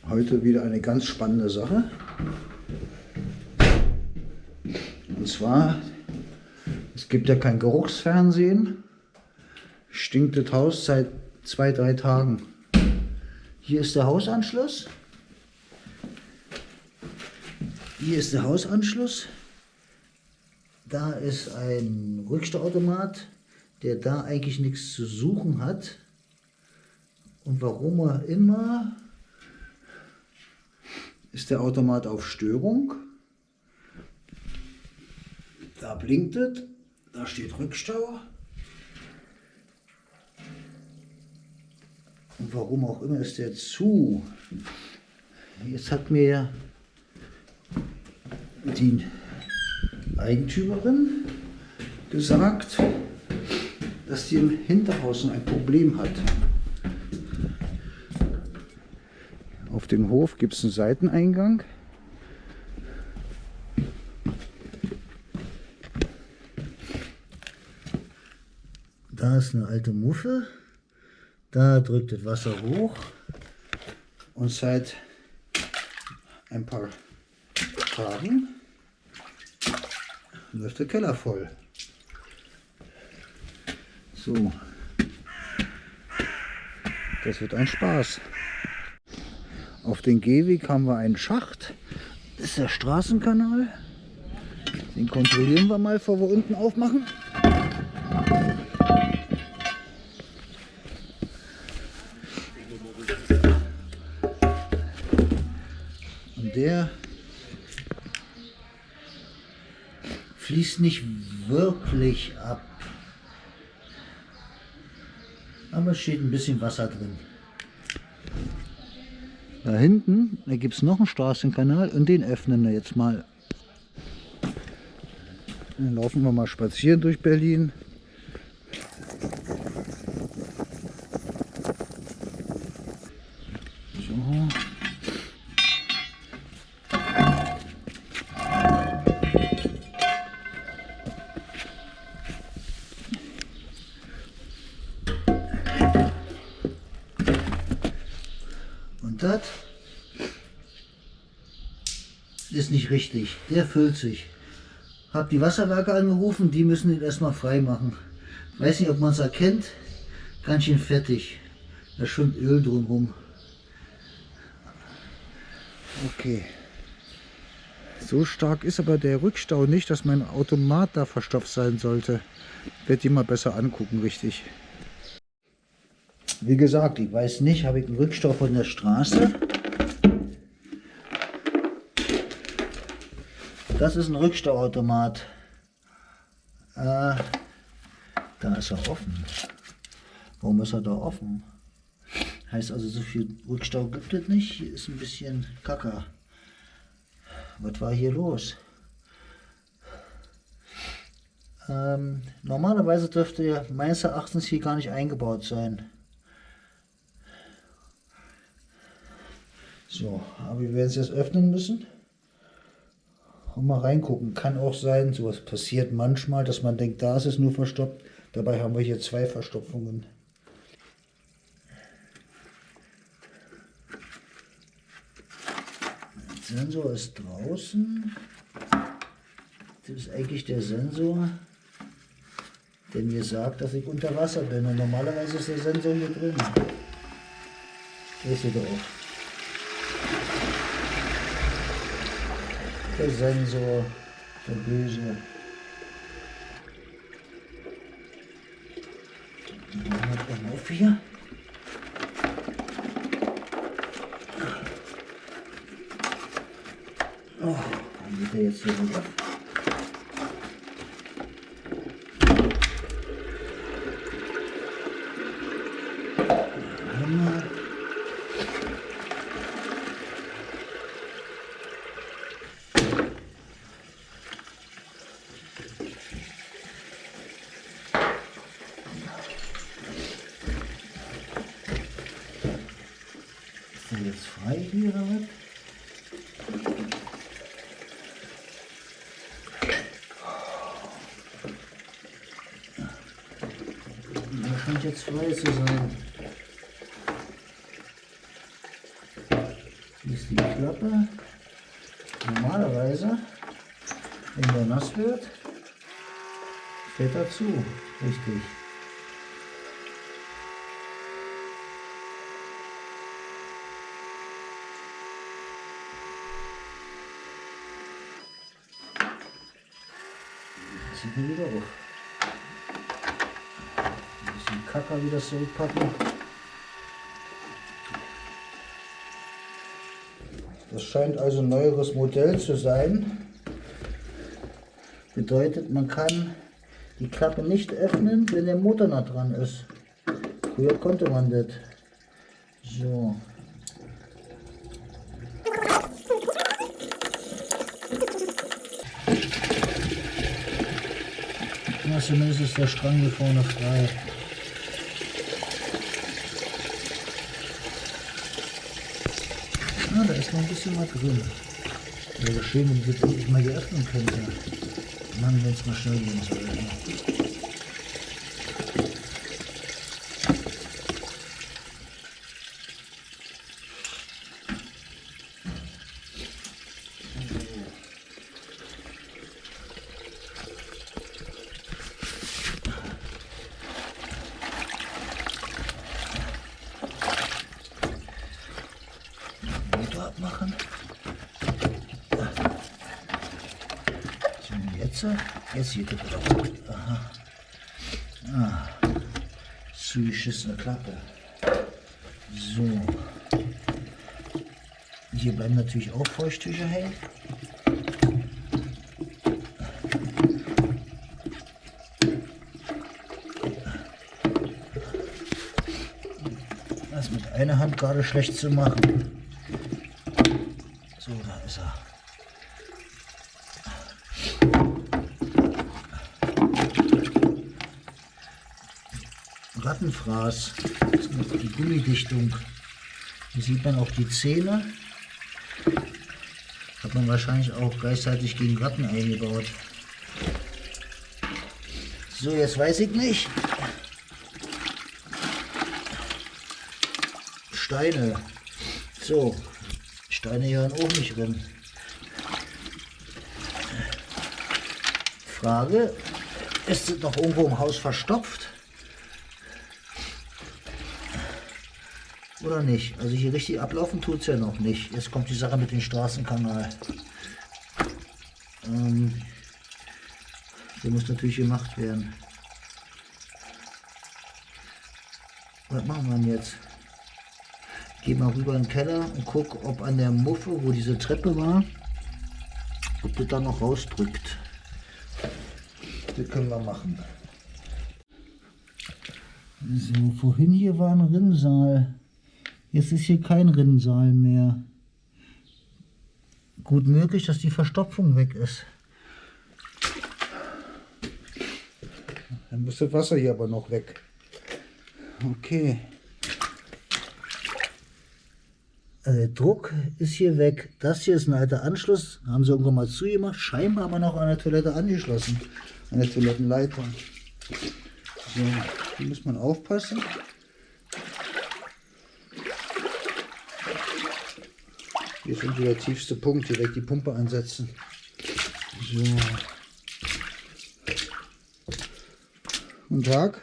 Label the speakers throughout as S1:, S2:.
S1: Heute wieder eine ganz spannende Sache. Und zwar, es gibt ja kein Geruchsfernsehen. Stinkt das Haus seit 2, 3 Tagen. Hier ist der Hausanschluss. Hier ist der Hausanschluss. Da ist ein Rückstauautomat, der da eigentlich nichts zu suchen hat. Und warum auch immer ist der Automat auf Störung. Da blinkt es, da steht Rückstau. Und warum auch immer ist der zu. Jetzt hat mir die Eigentümerin gesagt, dass die im Hinterhaus noch ein Problem hat. Auf dem Hof gibt es einen Seiteneingang. Da ist eine alte Muffe. Da drückt das Wasser hoch. Und seit ein paar Tagen läuft der Keller voll. So. Das wird ein Spaß. Auf den Gehweg haben wir einen Schacht. Das ist der Straßenkanal. Den kontrollieren wir mal, bevor wir unten aufmachen. Und der fließt nicht wirklich ab. Aber es steht ein bisschen Wasser drin. Da hinten, da gibt es noch einen Straßenkanal und den öffnen wir jetzt mal. Dann laufen wir mal spazieren durch Berlin. So. Und das ist nicht richtig. Der füllt sich. Hab die Wasserwerke angerufen, die müssen den erstmal frei machen. Weiß nicht, ob man es erkennt. Ganz schön fettig. Da schwimmt Öl drumherum. Okay. So stark ist aber der Rückstau nicht, dass mein Automat da verstopft sein sollte. Ich werde die mal besser angucken, richtig. Wie gesagt, ich weiß nicht, habe ich einen Rückstau von der Straße? Das ist ein Rückstauautomat. Da ist er offen. Warum ist er da offen? Heißt also, so viel Rückstau gibt es nicht. Hier ist ein bisschen Kacke. Was war hier los? Normalerweise dürfte er meines Erachtens hier gar nicht eingebaut sein. So, aber wir werden es jetzt öffnen müssen und mal reingucken. Kann auch sein, sowas passiert manchmal, dass man denkt, da ist es nur verstopft. Dabei haben wir hier 2 Verstopfungen. Der Sensor ist draußen. Das ist eigentlich der Sensor, der mir sagt, dass ich unter Wasser bin. Und normalerweise ist der Sensor hier drin. Der ist hier drauf. Der Sensor, der Böse. Machen wir auf hier. Oh, dann geht er jetzt hier runter. Ist der jetzt frei hier oder was? Der scheint jetzt frei zu sein. Hier ist die Klappe. Normalerweise, wenn der nass wird, fällt er zu. Richtig. Sieht man wieder auf. Ein bisschen Kacker wieder zurückpacken. Das scheint also ein neueres Modell zu sein. Bedeutet, man kann die Klappe nicht öffnen, wenn der Motor noch dran ist. Früher konnte man das. So. Ja, zumindest ist der Strang hier vorne frei. Ah, da ist noch ein bisschen was drin. Wäre schön, wenn ich das endlich mal hier öffnen könnte. Mann, wenn es mal schnell gehen soll. Motor abmachen. So, jetzt geht es wieder gut. Aha. Ah, zugeschissene Klappe. So. Hier bleiben natürlich auch Feuchttücher hängen. Das ist mit einer Hand gerade schlecht zu machen. So, da ist er. Rattenfraß. Das ist noch die Gummidichtung. Hier sieht man auch die Zähne. Hat man wahrscheinlich auch gleichzeitig gegen Ratten eingebaut. So, jetzt weiß ich nicht. Steine. So, Steine gehören auch nicht drin. Frage, ist es noch irgendwo im Haus verstopft? Oder nicht? Also hier richtig ablaufen tut es ja noch nicht. Jetzt kommt die Sache mit dem Straßenkanal. Der muss natürlich gemacht werden. Was machen wir denn jetzt? Geh mal rüber in den Keller und guck, ob an der Muffe, wo diese Treppe war, ob das da noch rausdrückt. Das können wir machen. So, vorhin hier war ein Rinnsal. Jetzt ist hier kein Rinnsal mehr. Gut möglich, dass die Verstopfung weg ist. Dann muss das Wasser hier aber noch weg. Okay. Druck ist hier weg. Das hier ist ein alter Anschluss. Haben sie irgendwann mal zugemacht. Scheinbar aber noch an der Toilette angeschlossen. An der Toilettenleitung. So, hier muss man aufpassen. Hier ist irgendwie der tiefste Punkt. Direkt die Pumpe ansetzen. So. Guten Tag.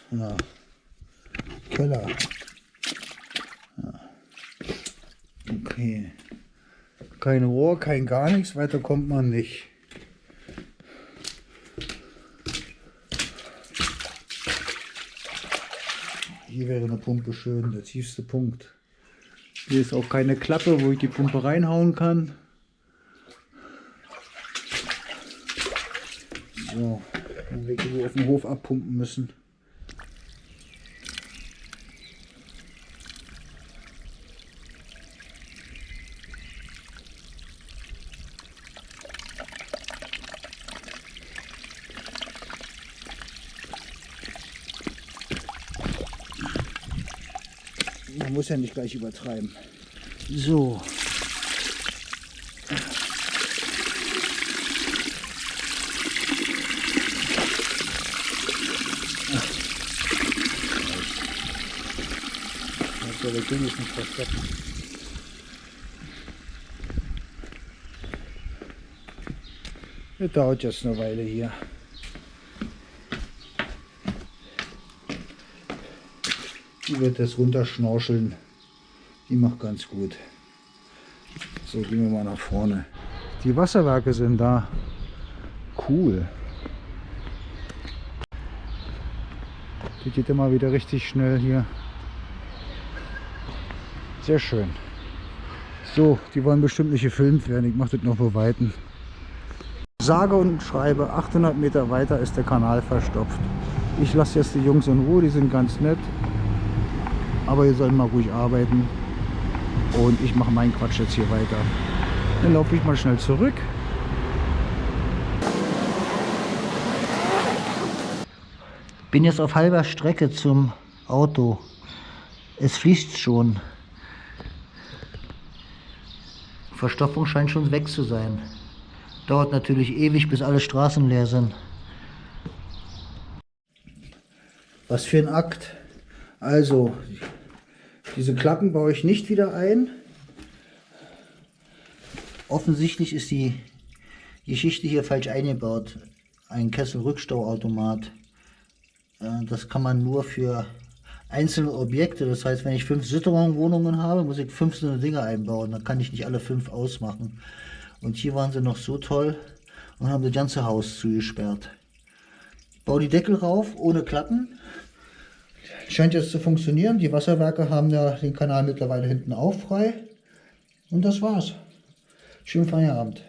S1: Ja. Keller. Ja. Okay. Kein Rohr, kein gar nichts. Weiter kommt man nicht. Hier wäre eine Pumpe schön, der tiefste Punkt. Hier ist auch keine Klappe, wo ich die Pumpe reinhauen kann. So, dann wir hier auf dem Hof abpumpen müssen. Man muss ja nicht gleich übertreiben. So. Der Ding ist nicht verstopft. Das dauert jetzt eine Weile hier. Die wird das runterschnorcheln. Die macht ganz gut. So, gehen wir mal nach vorne. Die Wasserwerke sind da. Cool. Die geht immer wieder richtig schnell hier. Sehr schön. So, die wollen bestimmt nicht gefilmt werden. Ich mache das noch bei Weitem. Sage und schreibe, 800 Meter weiter ist der Kanal verstopft. Ich lasse jetzt die Jungs in Ruhe, die sind ganz nett. Aber ihr sollt mal ruhig arbeiten. Und ich mache meinen Quatsch jetzt hier weiter. Dann laufe ich mal schnell zurück. Bin jetzt auf halber Strecke zum Auto. Es fließt schon. Verstopfung scheint schon weg zu sein. Dauert natürlich ewig, bis alle Straßen leer sind. Was für ein Akt. Also, diese Klappen baue ich nicht wieder ein. Offensichtlich ist die Geschichte hier falsch eingebaut. Ein Kessel-Rückstauautomat. Das kann man nur für einzelne Objekte. Das heißt, wenn ich 5 Sitzraumwohnungen habe, muss ich 5 so eine Dinger einbauen. Dann kann ich nicht alle 5 ausmachen. Und hier waren sie noch so toll und haben das ganze Haus zugesperrt. Ich baue die Deckel rauf, ohne Klappen. Scheint jetzt zu funktionieren. Die Wasserwerke haben ja den Kanal mittlerweile hinten auch frei. Und das war's. Schönen Feierabend.